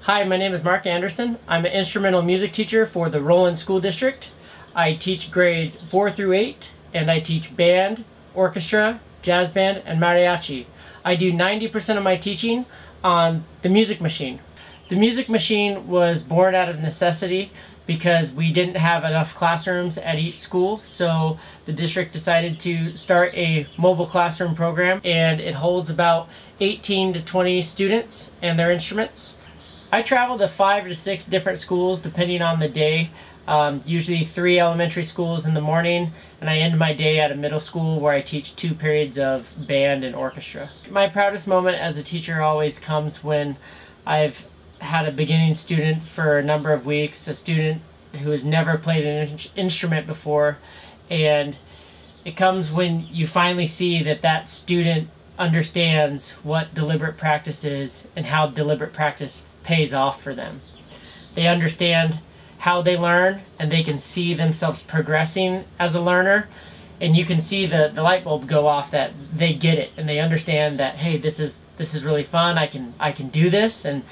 Hi, my name is Mark Anderson. I'm an instrumental music teacher for the Rowland School District. I teach grades 4 through 8, and I teach band, orchestra, jazz band, and mariachi. I do 90% of my teaching on the music machine. The music machine was born out of necessity because we didn't have enough classrooms at each school, so the district decided to start a mobile classroom program, and it holds about 18 to 20 students and their instruments. I travel to 5 to 6 different schools depending on the day, usually 3 elementary schools in the morning, and I end my day at a middle school where I teach 2 periods of band and orchestra. My proudest moment as a teacher always comes when I've had a beginning student for a number of weeks, a student who has never played an instrument before, and it comes when you finally see that that student understands what deliberate practice is and how deliberate practice pays off for them. They understand how they learn, and they can see themselves progressing as a learner, and you can see the light bulb go off that they get it and they understand that, hey, this is really fun, I can do this. And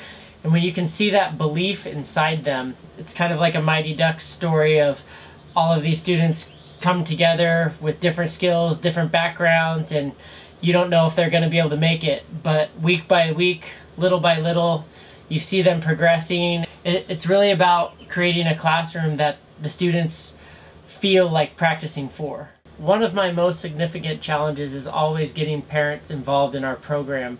when you can see that belief inside them, it's kind of like a Mighty Ducks story of all of these students come together with different skills, different backgrounds, and you don't know if they're going to be able to make it, but week by week, little by little, you see them progressing. It's really about creating a classroom that the students feel like practicing for. One of my most significant challenges is always getting parents involved in our program.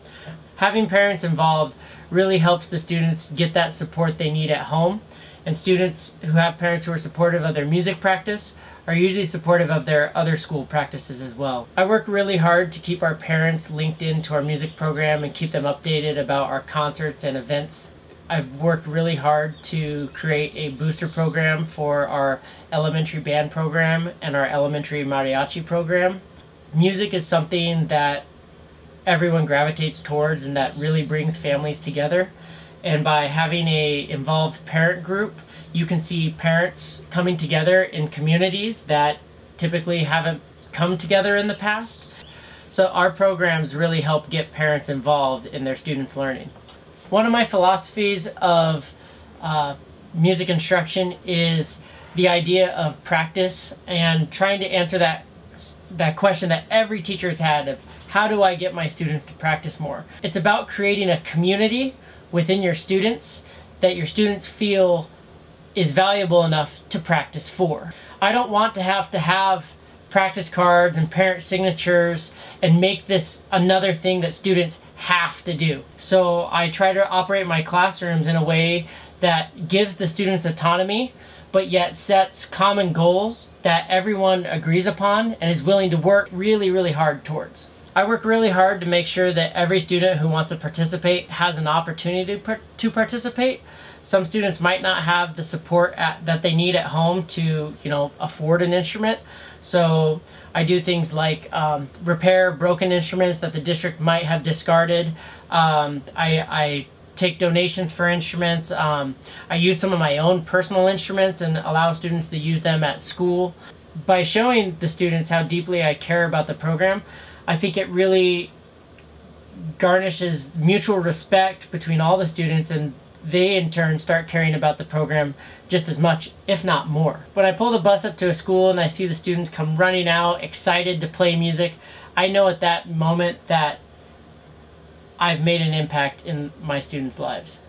Having parents involved really helps the students get that support they need at home, and students who have parents who are supportive of their music practice are usually supportive of their other school practices as well. I work really hard to keep our parents linked into our music program and keep them updated about our concerts and events. I've worked really hard to create a booster program for our elementary band program and our elementary mariachi program. Music is something that everyone gravitates towards and that really brings families together. And by having an involved parent group, you can see parents coming together in communities that typically haven't come together in the past. So our programs really help get parents involved in their students' learning. One of my philosophies of music instruction is the idea of practice and trying to answer that question that every teacher's had of, how do I get my students to practice more? It's about creating a community within your students that your students feel is valuable enough to practice for. I don't want to have practice cards and parent signatures and make this another thing that students have to do. So I try to operate my classrooms in a way that gives the students autonomy, but yet sets common goals that everyone agrees upon and is willing to work really, really hard towards. I work really hard to make sure that every student who wants to participate has an opportunity to participate. Some students might not have the support that they need at home to, afford an instrument. So I do things like repair broken instruments that the district might have discarded. I take donations for instruments. I use some of my own personal instruments and allow students to use them at school. By showing the students how deeply I care about the program, I think it really garnishes mutual respect between all the students, and they in turn start caring about the program just as much, if not more. When I pull the bus up to a school and I see the students come running out excited to play music, I know at that moment that I've made an impact in my students' lives.